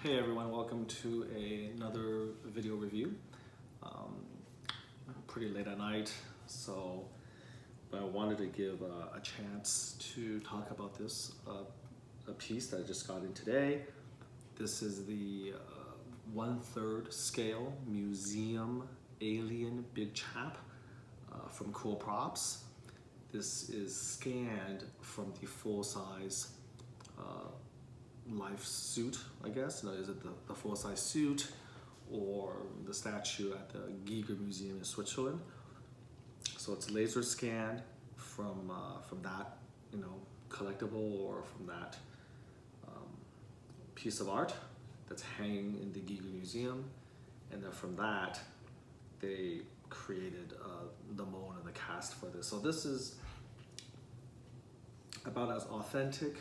Hey everyone, welcome to another video review. Pretty late at night, so I wanted to give a chance to talk about this a piece that I just got in today. This is the 1/3 scale Museum Alien Big Chap from CoolProps. This is scanned from the full-size life suit, I guess. Is it the full-size suit or the statue at the Giger Museum in Switzerland? So it's laser scanned from that, collectible or from that piece of art that's hanging in the Giger Museum, and then from that they created the mold and the cast for this. So this is about as authentic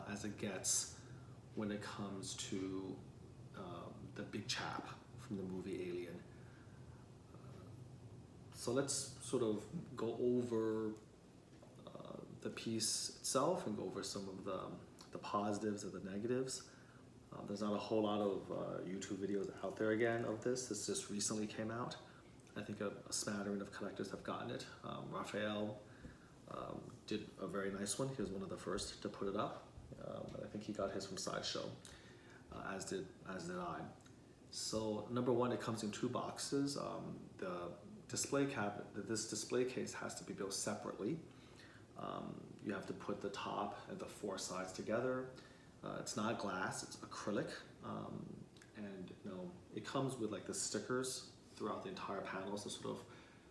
as it gets when it comes to the big chap from the movie Alien. So let's sort of go over the piece itself and go over some of the positives and the negatives. There's not a whole lot of YouTube videos out there again of this. This just recently came out. I think a smattering of collectors have gotten it. Raphael did a very nice one. He was one of the first to put it up. I think he got his from Sideshow, as did I. So number one, it comes in two boxes. The display cabinet, this display case has to be built separately. You have to put the top and the four sides together. It's not glass, it's acrylic, and it comes with like the stickers throughout the entire panel to sort of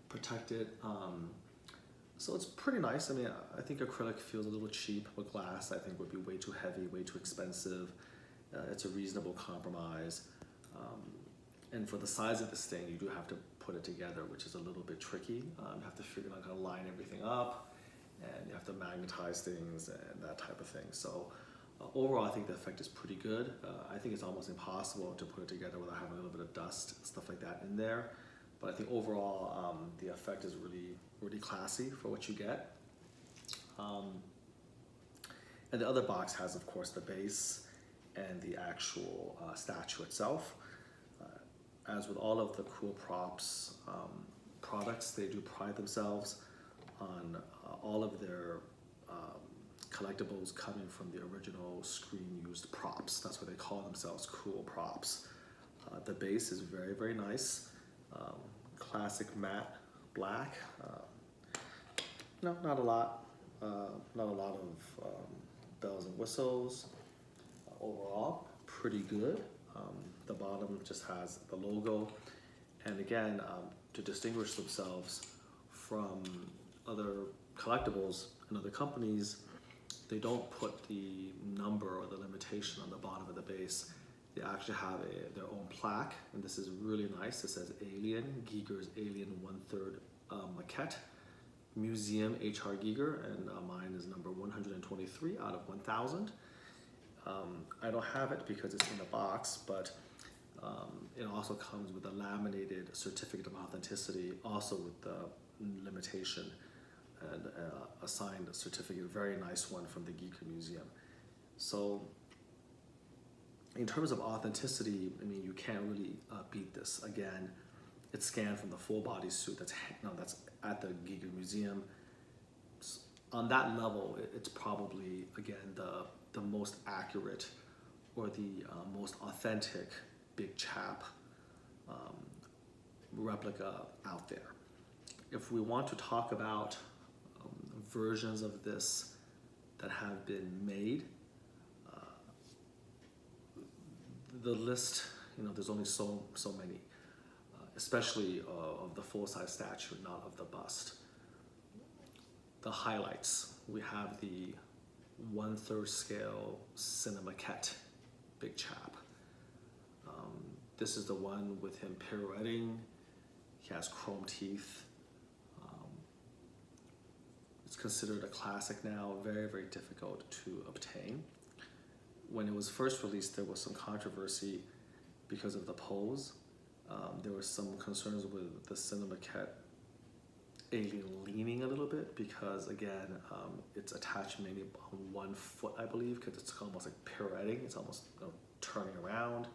protect it. So it's pretty nice. I mean, I think acrylic feels a little cheap, but glass I think would be way too heavy, way too expensive. It's a reasonable compromise. And for the size of this thing, you do have to put it together, which is a little bit tricky. You have to figure out how to line everything up, and you have to magnetize things and that type of thing. So overall, I think the effect is pretty good. I think it's almost impossible to put it together without having a little bit of dust and stuff like that in there. But I think overall, the effect is really classy for what you get. And the other box has, of course, the base and the actual statue itself. As with all of the CoolProps products, they do pride themselves on all of their collectibles coming from the original screen-used props. That's what they call themselves, CoolProps. The base is very nice. Classic matte black. No, not a lot of bells and whistles. Overall, pretty good. The bottom just has the logo, and again, to distinguish themselves from other collectibles and other companies, they don't put the number or the limitation on the bottom of the base. They actually have their own plaque, and this is really nice. It says Alien, Giger's Alien 1/3 maquette, Museum HR Giger, and mine is number 123 out of 1,000. I don't have it because it's in the box, but it also comes with a laminated certificate of authenticity, also with the limitation and a signed certificate, a very nice one from the Giger Museum. So in terms of authenticity, I mean, you can't really beat this. Again, it's scanned from the full body suit that's at the Giger Museum. On that level, it's probably, again, the most accurate or the most authentic big chap replica out there. If we want to talk about versions of this that have been made, the list, there's only so many, especially of the full-size statue, not of the bust. The highlights, we have the 1/3 scale Cinemaquette Big Chap. This is the one with him pirouetting. He has chrome teeth. It's considered a classic now, very difficult to obtain. When it was first released, there was some controversy because of the pose. There were some concerns with the Cinemaquette alien leaning a little bit because again, it's attached mainly on one foot, I believe, because it's almost like pirouetting. It's almost turning around.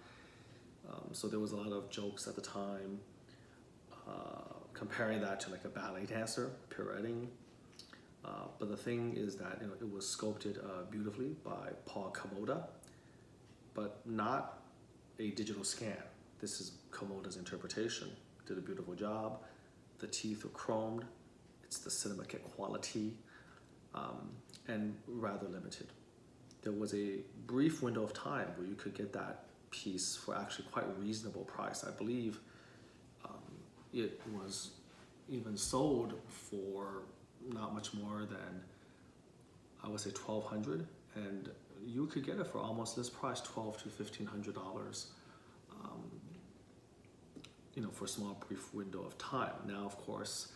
So there was a lot of jokes at the time comparing that to like a ballet dancer pirouetting. But the thing is that it was sculpted beautifully by Paul Komoda, but not a digital scan. This is Komoda's interpretation. Did a beautiful job. The teeth were chromed. It's the cinema maquette quality, and rather limited. There was a brief window of time where you could get that piece for actually quite a reasonable price. I believe it was even sold for not much more than, I would say, $1,200, and you could get it for almost this price, $1,200 to $1,500. For a small brief window of time. Now, of course,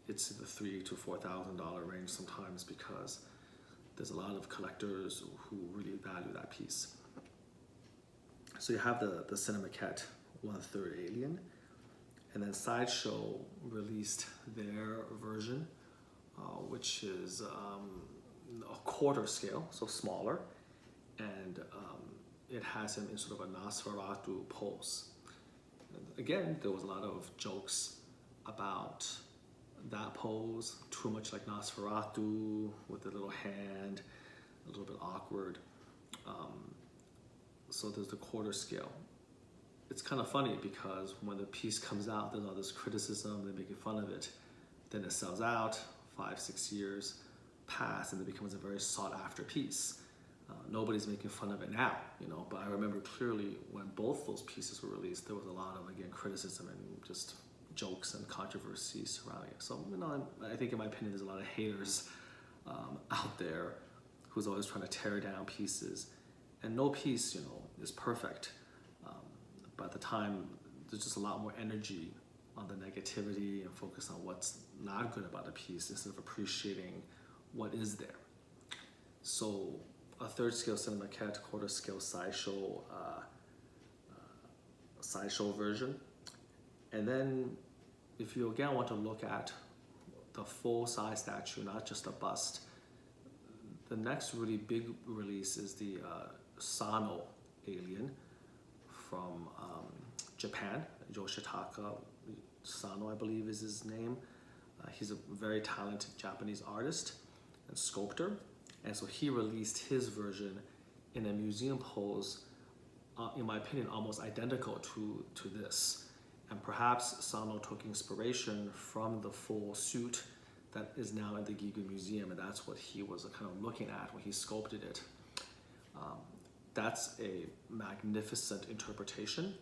it's in the $3,000 to $4,000 range sometimes because there's a lot of collectors who really value that piece. So you have the Cinema Maquette 1/3 Alien, and then Sideshow released their version, which is a quarter scale, so smaller, and it has him in sort of a Nosferatu pose. Again, there was a lot of jokes about that pose, too much like Nosferatu with the little hand, a little bit awkward. So there's the quarter scale. It's kind of funny because when the piece comes out, there's all this criticism, they're making fun of it. Then it sells out, 5-6 years pass, and it becomes a very sought after piece. Nobody's making fun of it now, but I remember clearly when both those pieces were released, there was a lot of, again, criticism and just jokes and controversy surrounding it. So, I think in my opinion, there's a lot of haters out there who's always trying to tear down pieces. And no piece, is perfect. But at the time, there's just a lot more energy on the negativity and focus on what's not good about a piece instead of appreciating what is there. So a 3rd scale Cinema Maquette, quarter scale Sideshow, Sideshow version. And then if you again want to look at the full size statue, not just a bust, the next really big release is the Sanal Alien from Japan. Yoshitaka Sano, I believe is his name. He's a very talented Japanese artist and sculptor. And so he released his version in a museum pose, in my opinion, almost identical to this. And perhaps Sano took inspiration from the full suit that is now in the Giga Museum, and that's what he was kind of looking at when he sculpted it. That's a magnificent interpretation.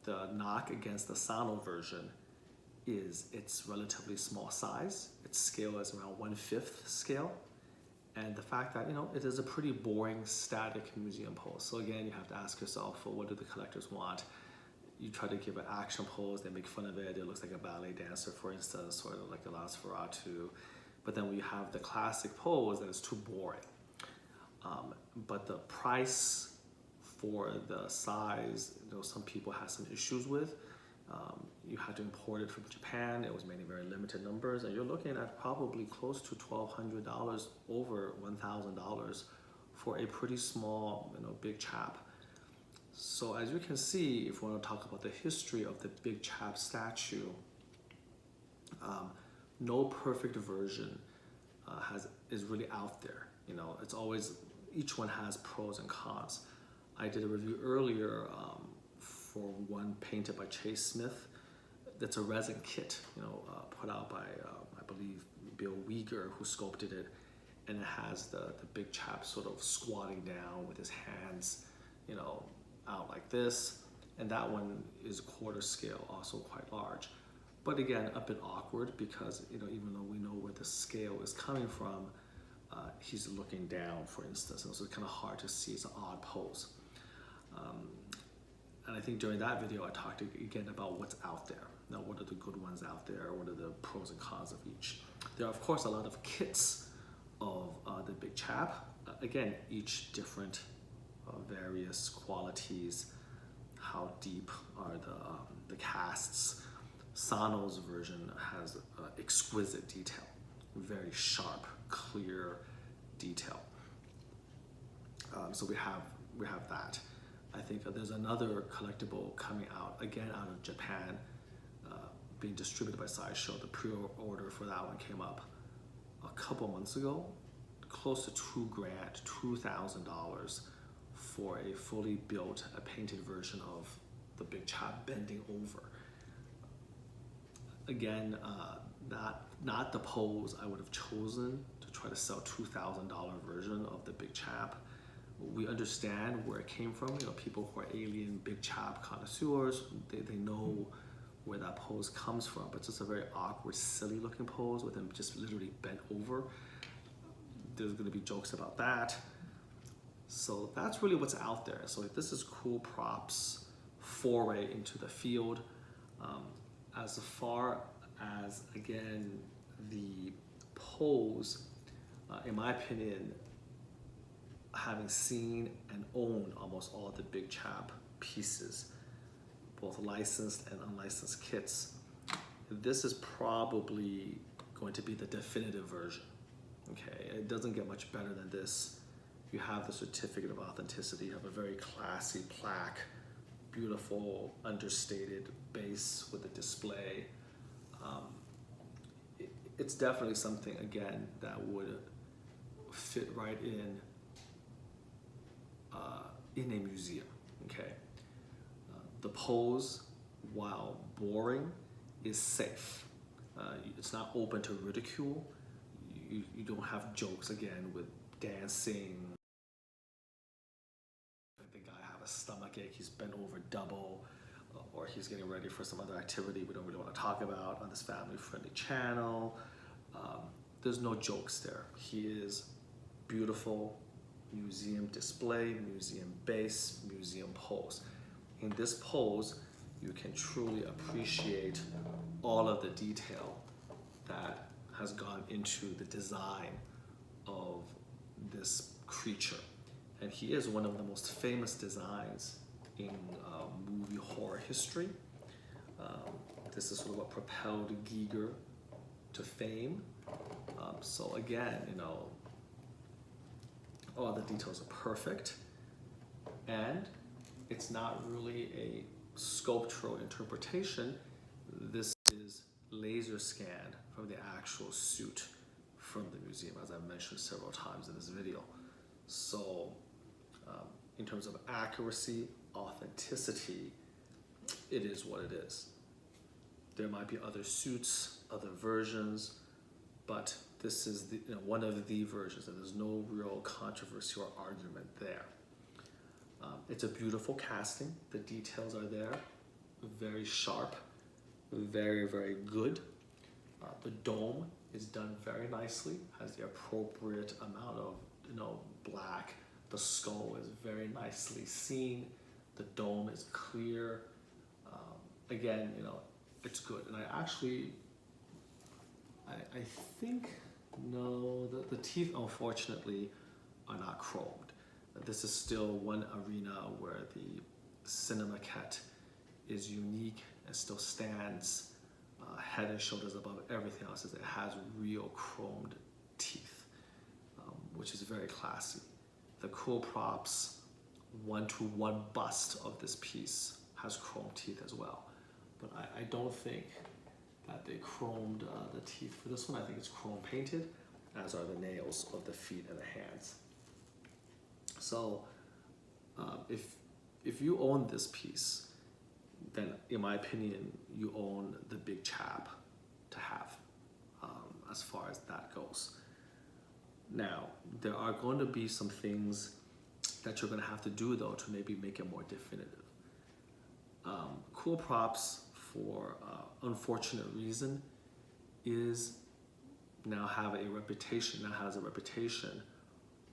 The knock against the Sano version is its relatively small size. Its scale is around 1/5 scale. And the fact that, it is a pretty boring, static museum pose. So again, you have to ask yourself, well, what do the collectors want? You try to give an action pose, they make fun of it. It looks like a ballet dancer, for instance, sort of like a Nosferatu. But then when you have the classic pose, then it's too boring. But the price for the size, some people have some issues with. You had to import it from Japan. It was made in very limited numbers, and you're looking at probably close to $1,200, over $1,000 for a pretty small, big chap. So as you can see, if we want to talk about the history of the big chap statue, no perfect version is really out there. It's always, each one has pros and cons. I did a review earlier for one painted by Chase Smith. That's a resin kit, put out by, I believe, Bill Weger, who sculpted it. And it has the big chap sort of squatting down with his hands, out like this. And that one is quarter scale, also quite large. But again, a bit awkward because, even though we know where the scale is coming from, he's looking down, for instance. And so it's kind of hard to see. It's an odd pose. And I think during that video, I talked again about what's out there. Now, what are the good ones out there? What are the pros and cons of each? There are, of course, a lot of kits of the big chap. Again, each different various qualities. How deep are the casts? Sanal's version has exquisite detail, very sharp, clear detail. So we have that. I think there's another collectible coming out, again out of Japan, being distributed by Sideshow. The pre-order for that one came up a couple months ago, close to $2,000, $2,000 for a fully built, a painted version of the Big Chap bending over. Again, not the pose I would have chosen to try to sell $2,000 version of the Big Chap. We understand where it came from. You know, people who are Alien Big Chap connoisseurs, they know where that pose comes from, but it's just a very awkward, silly looking pose with him just literally bent over. There's gonna be jokes about that. So that's really what's out there. So this is CoolProps' foray into the field. As far as, again, the pose, in my opinion, having seen and owned almost all of the Big Chap pieces, both licensed and unlicensed kits, this is probably going to be the definitive version. Okay, it doesn't get much better than this. You have the certificate of authenticity, you have a very classy plaque, beautiful understated base with a display. It's definitely something, again, that would fit right in a museum. Okay, the pose, while boring, is safe. It's not open to ridicule. You don't have jokes, again, with dancing. The guy have a stomach ache, he's bent over double, or he's getting ready for some other activity we don't really want to talk about on this family-friendly channel. There's no jokes there. He is beautiful, museum display, museum base, museum pose. In this pose, you can truly appreciate all of the detail that has gone into the design of this creature. And he is one of the most famous designs in movie horror history. This is sort of what propelled Giger to fame. So again, you know, all the details are perfect, and it's not really a sculptural interpretation. This is laser scanned from the actual suit from the museum, as I've mentioned several times in this video. So in terms of accuracy, authenticity, it is what it is. There might be other suits, other versions, but this is the, one of the versions, and there's no real controversy or argument there. It's a beautiful casting. The details are there, very sharp, very, very good. The dome is done very nicely, has the appropriate amount of black. The skull is very nicely seen. The dome is clear. Again, it's good. And I think, no, the teeth unfortunately are not chromed. This is still one arena where the maquette is unique and still stands head and shoulders above everything else. It has real chromed teeth, which is very classy. The CoolProps 1-to-1 bust of this piece has chrome teeth as well. But I don't think that they chromed the teeth for this one. I think it's chrome painted, as are the nails of the feet and the hands. So if you own this piece, then in my opinion, you own the Big Chap to have, as far as that goes. Now, there are going to be some things that you're going to have to do, though, to maybe make it more definitive. CoolProps, for unfortunate reason, now has a reputation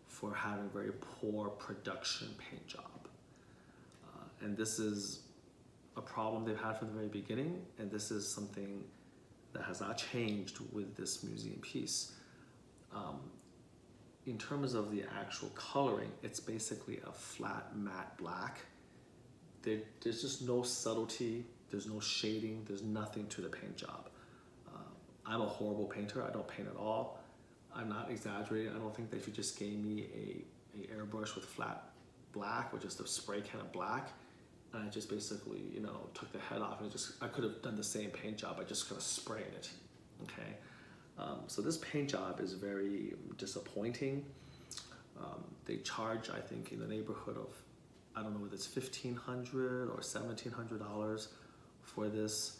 for having very poor production paint job. And this is a problem they've had from the very beginning, and this is something that has not changed with this museum piece. In terms of the actual coloring, it's basically a flat matte black. There's just no subtlety There's no shading, there's nothing to the paint job. I'm a horrible painter, I don't paint at all. I'm not exaggerating, I don't think that if you just gave me a airbrush with flat black, or just a spray can of black, and I just basically, you know, took the head off, and I could have done the same paint job, I just kind of sprayed it, okay? So this paint job is very disappointing. They charge, I think, in the neighborhood of, I don't know whether it's $1,500 or $1,700 for this.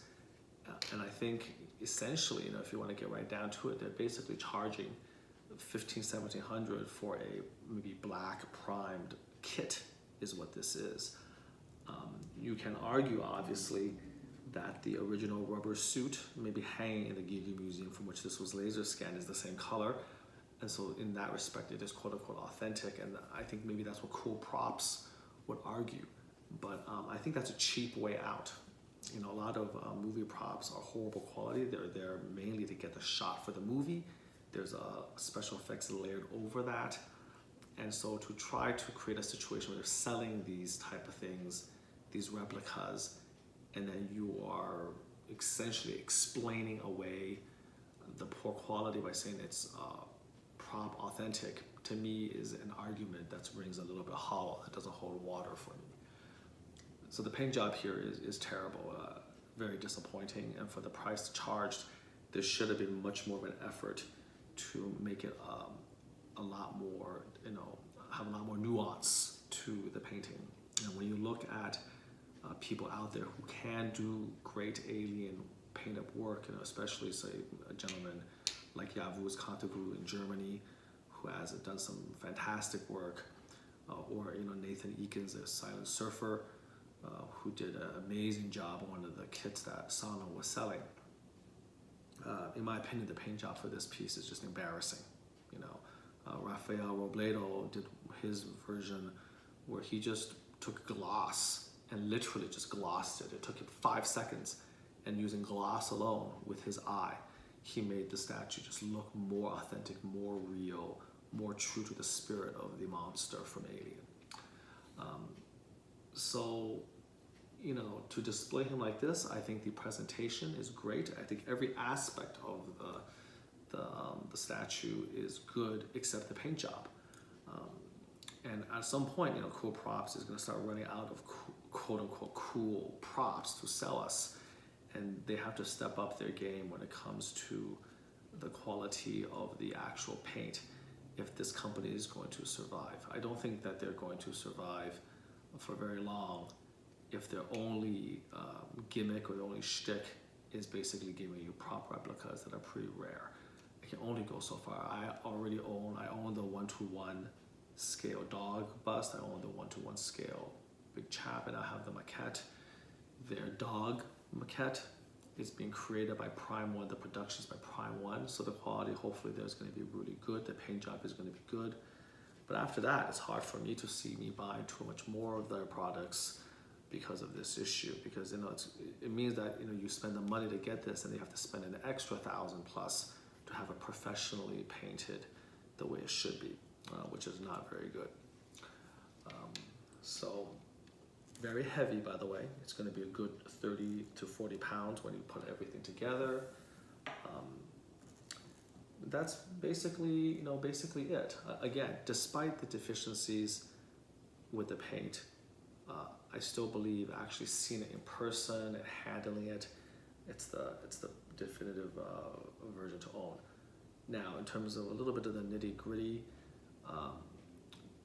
And I think essentially, you know, if you want to get right down to it, they're basically charging $1,500-1,700 for a maybe black primed kit is what this is. You can argue, obviously, that the original rubber suit, maybe hanging in the Gigi Museum from which this was laser scanned, is the same color. And so in that respect, it is quote unquote authentic. And I think maybe that's what CoolProps would argue. But I think that's a cheap way out. You know, a lot of movie props are horrible quality. They're there mainly to get the shot for the movie. There's special effects layered over that. And so to try to create a situation where they're selling these type of things, these replicas, and then you are essentially explaining away the poor quality by saying it's prop authentic, to me is an argument that rings a little bit hollow, that doesn't hold water for me. So the paint job here is terrible, very disappointing, and for the price charged, there should have been much more of an effort to make it a lot more, you know, have a lot more nuance to the painting. And when you look at people out there who can do great alien paint-up work, you know, especially say a gentleman like Yavuz Kantagu in Germany, who has done some fantastic work, or you know, Nathan Eakins, a silent surfer, who did an amazing job on one of the kits that Sanal was selling. In my opinion, the paint job for this piece is just embarrassing. You know, Rafael Robledo did his version where he just took gloss and literally just glossed it. It took him 5 seconds, and using gloss alone with his eye, he made the statue just look more authentic, more real, more true to the spirit of the monster from Alien. So, you know, to display him like this, I think the presentation is great. I think every aspect of the statue is good except the paint job. And at some point, you know, CoolProps is going to start running out of quote-unquote cool props to sell us, and they have to step up their game when it comes to the quality of the actual paint if this company is going to survive. I don't think that they're going to survive for very long if their only gimmick or their only shtick is basically giving you prop replicas that are pretty rare. It can only go so far. I own the 1:1 scale dog bust. I own the 1:1 scale big Chap, and I have the maquette. Their dog maquette is being created by Prime One. The production is by Prime One, so the quality hopefully there's going to be really good. The paint job is going to be good, but after that, it's hard for me to see me buying too much more of their products because of this issue. Because, you know, it means that, you know, you spend the money to get this, and you have to spend an extra $1,000+ to have it professionally painted the way it should be, which is not very good. So very heavy, by the way. It's going to be a good 30 to 40 pounds when you put everything together. That's basically, you know, it. Again, despite the deficiencies with the paint, I still believe actually seeing it in person and handling it, it's the definitive version to own. Now, in terms of a little bit of the nitty-gritty,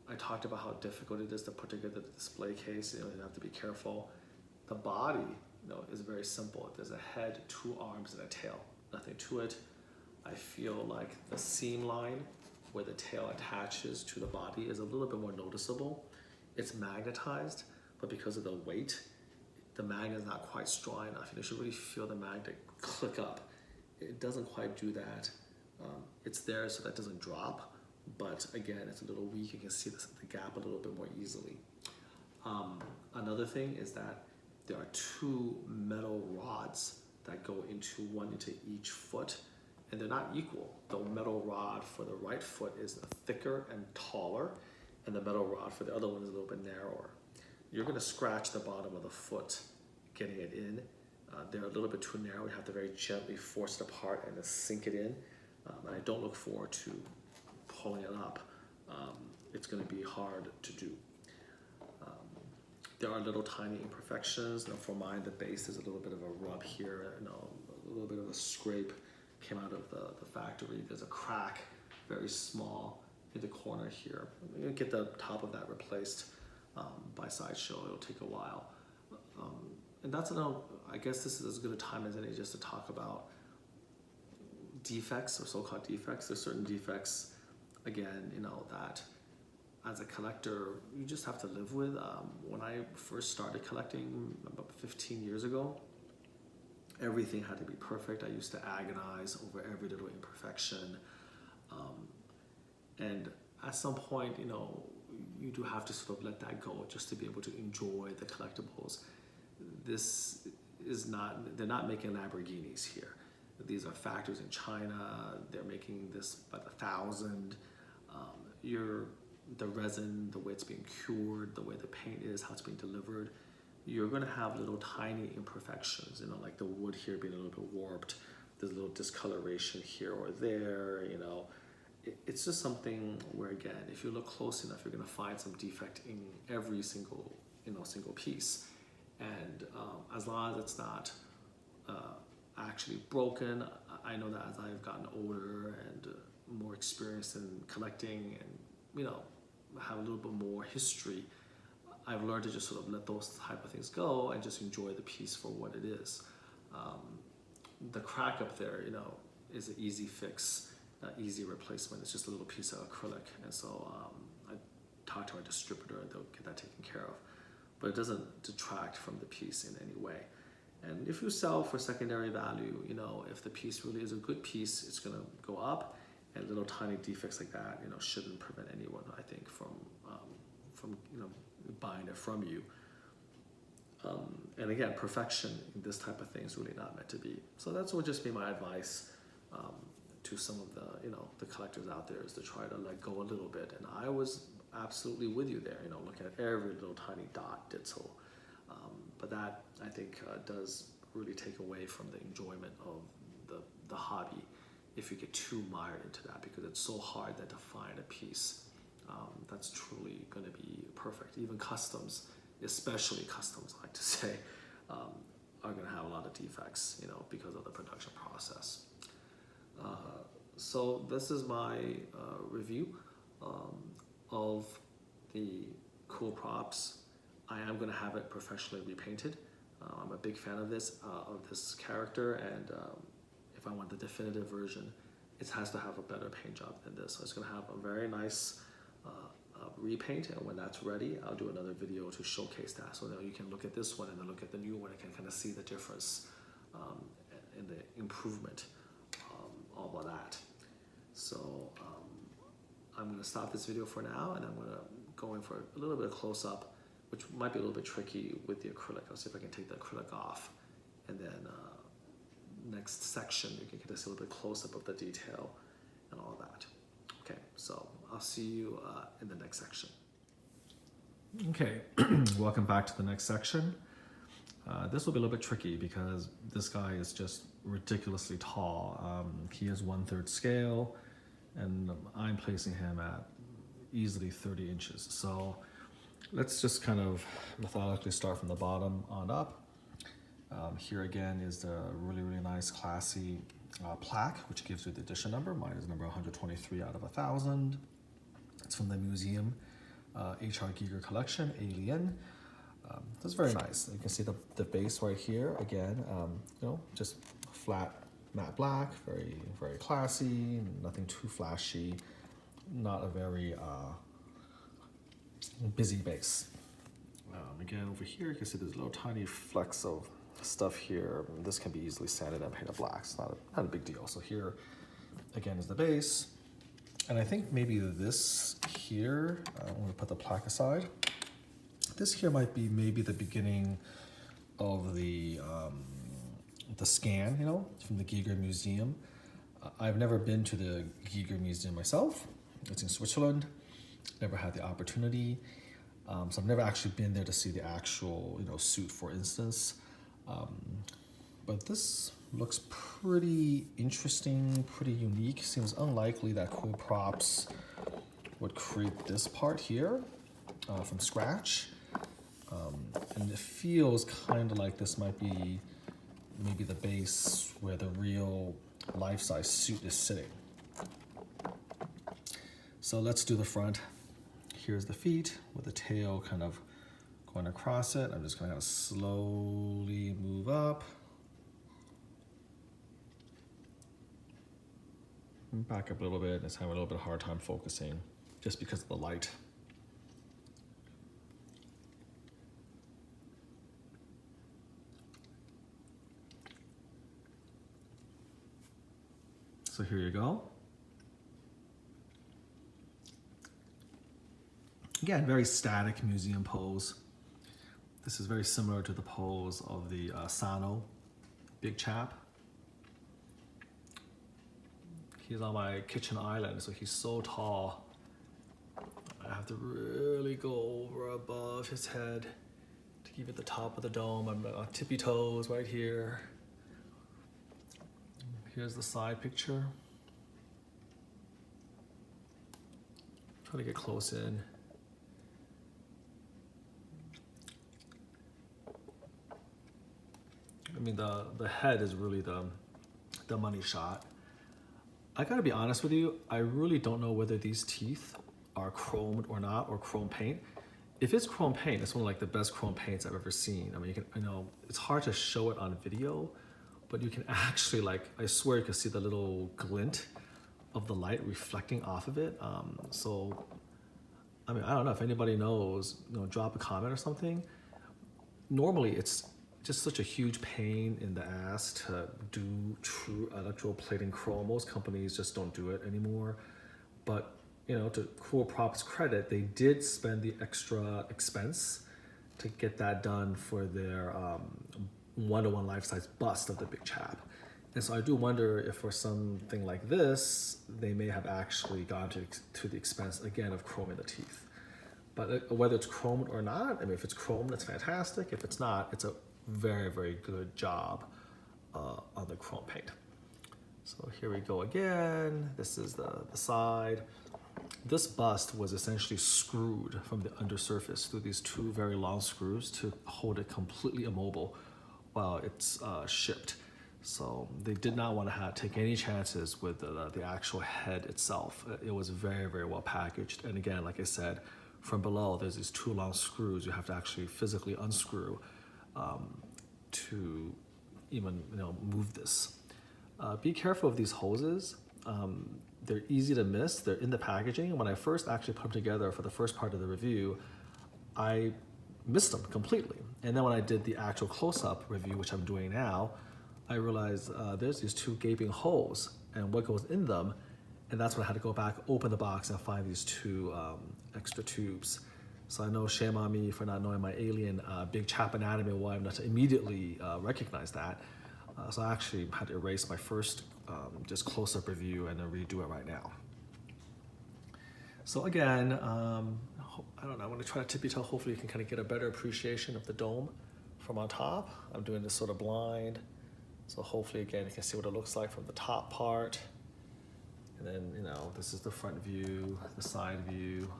I talked about how difficult it is to put together the display case. You know, you have to be careful. The body, you know, is very simple. There's a head, 2 arms, and a tail. Nothing to it. I feel like the seam line where the tail attaches to the body is a little bit more noticeable. It's magnetized, but because of the weight, the magnet is not quite strong enough. You should really feel the magnet click up. It doesn't quite do that. It's there so that doesn't drop, but again, it's a little weak. You can see the gap a little bit more easily. Another thing is that there are 2 metal rods that go into each foot, and they're not equal. The metal rod for the right foot is thicker and taller, and the metal rod for the other one is a little bit narrower. You're gonna scratch the bottom of the foot getting it in, They're a little bit too narrow. We have to very gently force it apart and then sink it in. And I don't look forward to pulling it up. It's going to be hard to do. There are little tiny imperfections. For mine, the base is a little bit of a rub here. A little bit of a scrape came out of the factory. There's a crack, very small, in the corner here. I'm going to get the top of that replaced by Sideshow. It'll take a while. And that's I guess this is as good a time as any just to talk about defects, or so-called defects. There's certain defects, again, that as a collector, you just have to live with. When I first started collecting about 15 years ago, everything had to be perfect. I used to agonize over every little imperfection. And at some point, you do have to sort of let that go just to be able to enjoy the collectibles. They're not making Lamborghinis here. These are factories in China. They're making this by the thousand. The resin, the way it's being cured, the way the paint is, how it's being delivered, you're going to have little tiny imperfections, like the wood here being a little bit warped. There's a little discoloration here or there, It's just something where, again, if you look close enough, you're going to find some defect in every single piece. And as long as it's not actually broken, I know that as I've gotten older and more experienced in collecting and, have a little bit more history, I've learned to just sort of let those type of things go and just enjoy the piece for what it is. The crack up there, is an easy fix, easy replacement. It's just a little piece of acrylic. And so I talked to our distributor and they'll get that taken care of. But it doesn't detract from the piece in any way. And if you sell for secondary value, if the piece really is a good piece, it's going to go up. And little tiny defects like that, shouldn't prevent anyone, I think, from buying it from you. And again, perfection in this type of thing is really not meant to be. So that's what just be my advice to some of the collectors out there, is to try to let go a little bit. And I was absolutely with you there, looking at every little tiny dot ditzel. But that, I think, does really take away from the enjoyment of the hobby if you get too mired into that, because it's so hard then to find a piece that's truly going to be perfect. Even customs, especially customs, I like to say, are going to have a lot of defects, because of the production process. So this is my review of the CoolProps. I am going to have it professionally repainted. I'm a big fan of this character, and if I want the definitive version, it has to have a better paint job than this. So it's going to have a very nice repaint, and when that's ready, I'll do another video to showcase that, so that you can look at this one and then look at the new one and can kind of see the difference in the improvement, all of that. So I'm going to stop this video for now, and I'm going to go in for a little bit of close-up, which might be a little bit tricky with the acrylic. I'll see if I can take the acrylic off, and then next section you can get a little bit close-up of the detail and all that. Okay, so I'll see you in the next section. Okay, welcome back to the next section. This will be a little bit tricky because this guy is just ridiculously tall. He is 1/3 scale, and I'm placing him at easily 30 inches. So let's just kind of methodically start from the bottom on up. Here again is the really, really nice, classy plaque, which gives you the edition number. Mine is number 123 out of 1,000. It's from the museum H.R. Giger collection, Alien. That's very nice. You can see the base right here. Again, just flat matte black, very, very classy, nothing too flashy, not a very busy base. Again, over here, you can see there's little tiny flecks of stuff here. This can be easily sanded and painted black. It's not a big deal. So here, again, is the base. And I think maybe this here, I'm going to put the plaque aside. This here might be maybe the beginning of the scan, from the Giger Museum. I've never been to the Giger Museum myself. It's in Switzerland. Never had the opportunity. So I've never actually been there to see the actual, suit, for instance. But this looks pretty interesting, pretty unique. Seems unlikely that CoolProps would create this part here from scratch. And it feels kind of like this might be maybe the base where the real life-size suit is sitting. So let's do the front. Here's the feet with the tail kind of going across it. I'm just going to kind of slowly move up. Back up a little bit. It's having a little bit of a hard time focusing just because of the light. So here you go. Again, very static museum pose. This is very similar to the pose of the Sanal Big Chap. He's on my kitchen island, so he's so tall. I have to really go over above his head to keep at the top of the dome. I'm on tippy toes right here. Here's the side picture. Try to get close in. I mean, the head is really the money shot. I gotta be honest with you, I really don't know whether these teeth are chromed or not, or chrome paint. If it's chrome paint, it's one of like the best chrome paints I've ever seen. I mean, you know, it's hard to show it on video, but you can actually, like, I swear you can see the little glint of the light reflecting off of it. So, I mean, I don't know if anybody knows, you know, drop a comment or something. Normally it's just such a huge pain in the ass to do true electroplating chrome. Most companies just don't do it anymore. But, you know, to CoolProps' credit, they did spend the extra expense to get that done for their one-to-one life-size bust of the Big Chap. And so I do wonder if for something like this, they may have actually gone to the expense, again, of chroming the teeth. But whether it's chromed or not, I mean, if it's chromed, that's fantastic. If it's not, it's a very, very good job on the chrome paint. So here we go again. This is the side. This bust was essentially screwed from the undersurface through these two very long screws to hold it completely immobile while it's shipped. So they did not want to take any chances with the actual head itself. It was very, very well packaged. And again, like I said, from below, there's these two long screws you have to actually physically unscrew to even, you know, move this. Be careful of these hoses. They're easy to miss. They're in the packaging. When I first actually put them together for the first part of the review, I missed them completely. And then when I did the actual close-up review, which I'm doing now, I realized there's these two gaping holes and what goes in them. And that's when I had to go back, open the box, and find these two extra tubes. So I know shame on me for not knowing my alien Big Chap anatomy, why I'm not to immediately recognize that. So I actually had to erase my first just close-up review and then redo it right now. So again, I don't know, I'm gonna try to tippy toe. Hopefully you can kind of get a better appreciation of the dome from on top. I'm doing this sort of blind. So hopefully, again, you can see what it looks like from the top part. And then, you know, this is the front view, the side view.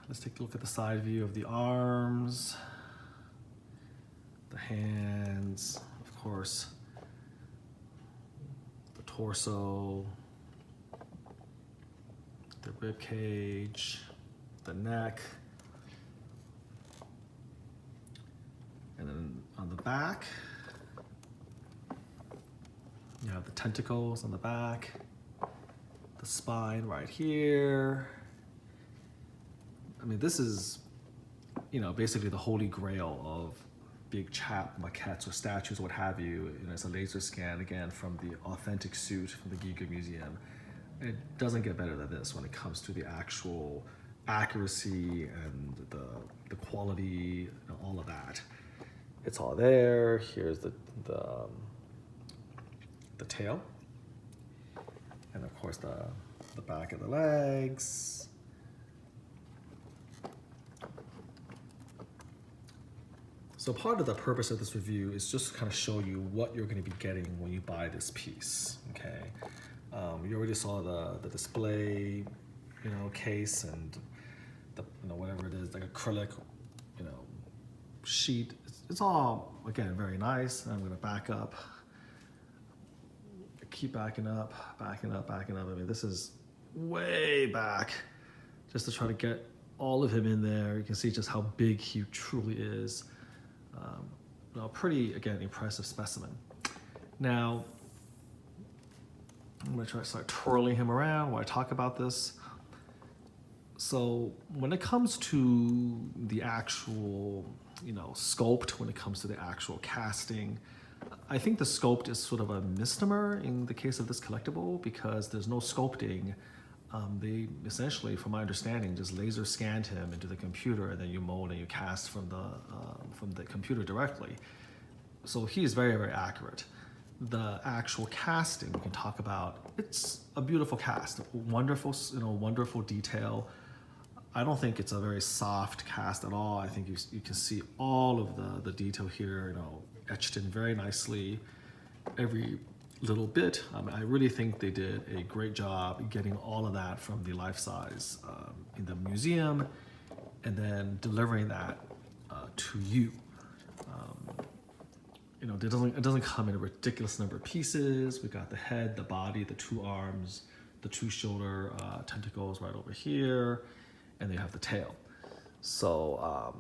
Let's take a look at the side view of the arms, the hands, of course, the torso, the rib cage, the neck, and then on the back, you have the tentacles on the back, the spine right here. I mean, this is, you know, basically the holy grail of Big Chap maquettes or statues, what have you. You know, it's a laser scan, again, from the authentic suit from the Giga Museum. It doesn't get better than this when it comes to the actual accuracy and the quality and all of that. It's all there. Here's the tail. And of course the back of the legs. So part of the purpose of this review is just to kind of show you what you're going to be getting when you buy this piece, okay? You already saw the display, case and the, whatever it is, like acrylic, sheet. It's all, again, very nice. I'm going to back up. Keep backing up. I mean, this is way back just to try to get all of him in there. You can see just how big he truly is. Pretty, again, impressive specimen. Now, I'm going to try to start twirling him around while I talk about this. So when it comes to the actual, sculpt, when it comes to the actual casting, I think the sculpt is sort of a misnomer in the case of this collectible because there's no sculpting. They essentially, from my understanding, just laser scanned him into the computer, and then you mold and you cast from the computer directly. So he is very, very accurate. The actual casting we can talk about. It's a beautiful cast, wonderful, wonderful detail. I don't think it's a very soft cast at all. I think you can see all of the detail here, etched in very nicely. Every little bit. I really think they did a great job getting all of that from the life size in the museum and then delivering that to you. It doesn't come in a ridiculous number of pieces. We got the head, the body, the two arms, the two shoulder tentacles right over here, and they have the tail. So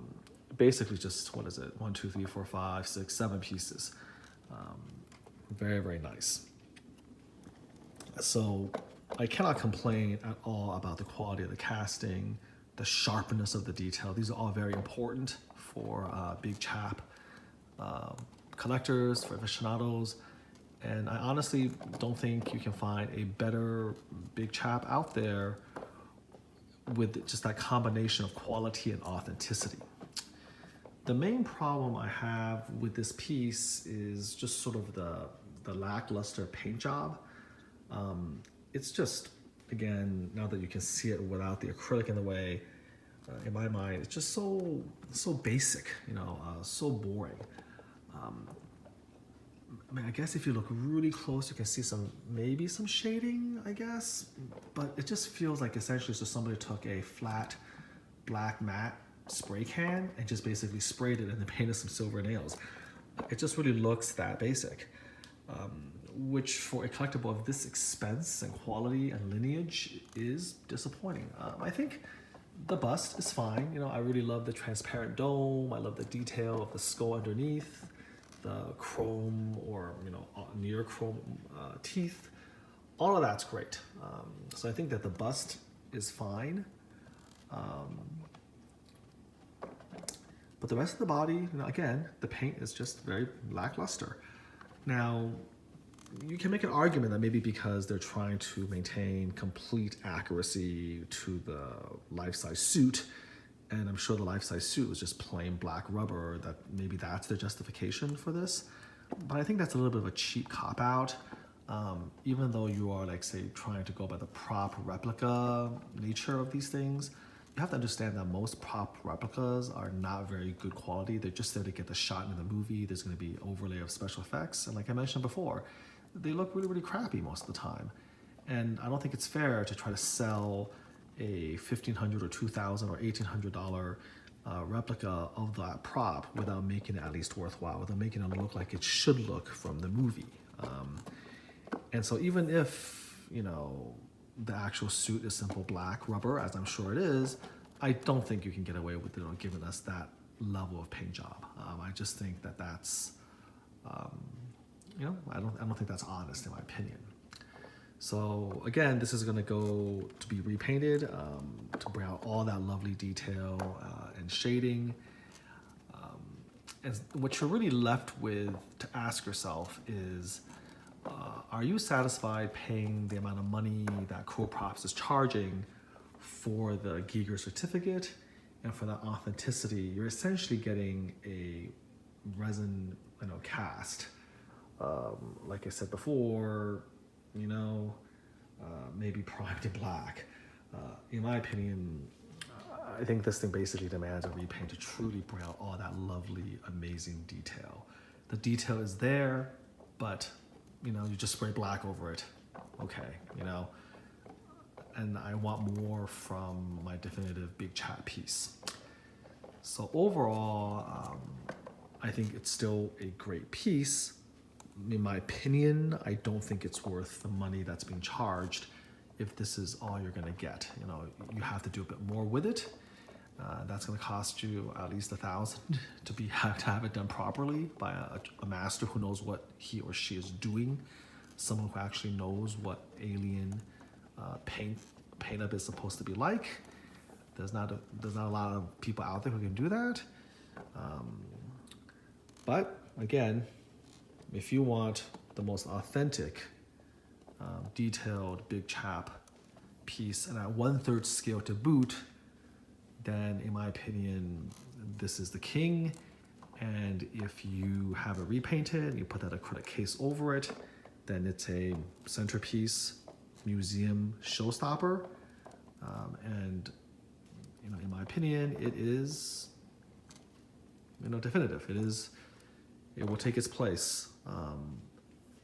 basically just, 1, 2, 3, 4, 5, 6, 7 pieces. Very, very nice. So I cannot complain at all about the quality of the casting, the sharpness of the detail. These are all very important for big chap collectors, for aficionados. And I honestly don't think you can find a better big chap out there with just that combination of quality and authenticity. The main problem I have with this piece is just sort of the lackluster paint job. It's just, again, now that you can see it without the acrylic in the way, in my mind, it's just so basic, so boring. I guess if you look really close, you can see maybe some shading, I guess, but it just feels like essentially it's just somebody took a flat black matte spray can and just basically sprayed it and then painted some silver nails. It just really looks that basic, which for a collectible of this expense and quality and lineage is disappointing. I think the bust is fine. I really love the transparent dome. I love the detail of the skull underneath, the chrome or near chrome teeth. All of that's great. So I think that the bust is fine. But the rest of the body, again, the paint is just very lackluster. Now, you can make an argument that maybe because they're trying to maintain complete accuracy to the life-size suit, and I'm sure the life-size suit was just plain black rubber, that maybe that's their justification for this. But I think that's a little bit of a cheap cop-out. Even though you are, say, trying to go by the prop replica nature of these things, you have to understand that most prop replicas are not very good quality. They're just there to get the shot in the movie. There's going to be overlay of special effects. And like I mentioned before, they look really, really crappy most of the time. And I don't think it's fair to try to sell a $1,500 or $2,000 or $1,800 replica of that prop without making it at least worthwhile, without making it look like it should look from the movie. And so even if, the actual suit is simple black rubber, as I'm sure it is, I don't think you can get away with it giving us that level of paint job. I just think that that's, I don't think that's honest in my opinion. So again, this is going to go to be repainted to bring out all that lovely detail and shading. And what you're really left with to ask yourself is, are you satisfied paying the amount of money that CoolProps is charging for the Giger certificate and for that authenticity? You're essentially getting a resin, cast. Like I said before, maybe primed in black. In my opinion, I think this thing basically demands a repaint to truly bring out all that lovely, amazing detail. The detail is there, but you know, you just spray black over it. Okay, you know, and I want more from my definitive Big Chap piece. So overall, I think it's still a great piece. In my opinion, I don't think it's worth the money that's being charged if this is all you're gonna get. You know, you have to do a bit more with it. That's gonna cost you at least $1,000 to have it done properly by a master who knows what he or she is doing, someone who actually knows what alien paint up is supposed to be like. There's not a lot of people out there who can do that. But again, if you want the most authentic, detailed Big Chap piece and at 1/3 scale to boot, then in my opinion, this is the king. And if you have it repainted and you put that acrylic case over it, then it's a centerpiece, museum showstopper. And you know, in my opinion, it is, you know, definitive. It will take its place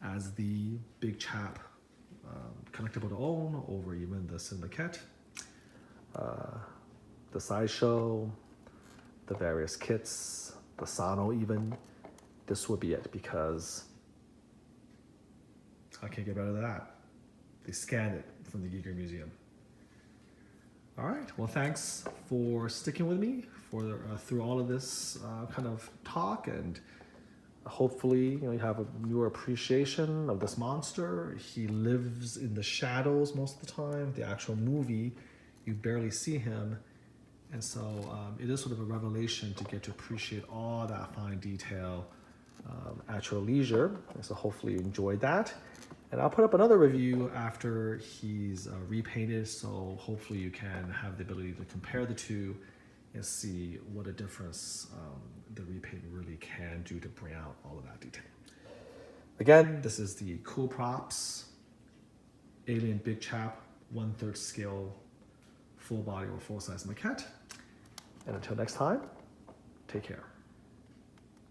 as the Big Chap collectible to own over even the maquette, the sideshow, the various kits, the Sanal even. This would be it, because I can't get better than that. They scanned it from the Giger Museum. All right, well, thanks for sticking with me through all of this kind of talk, and hopefully, you know, you have a newer appreciation of this monster. He lives in the shadows most of the time. The actual movie, you barely see him, and so it is sort of a revelation to get to appreciate all that fine detail at your leisure. And so hopefully you enjoyed that. And I'll put up another review after he's repainted, so hopefully you can have the ability to compare the two and see what a difference the repaint really can do to bring out all of that detail. Again, this is the CoolProps Alien Big Chap 1/3 scale full body or full size maquette. And until next time, take care.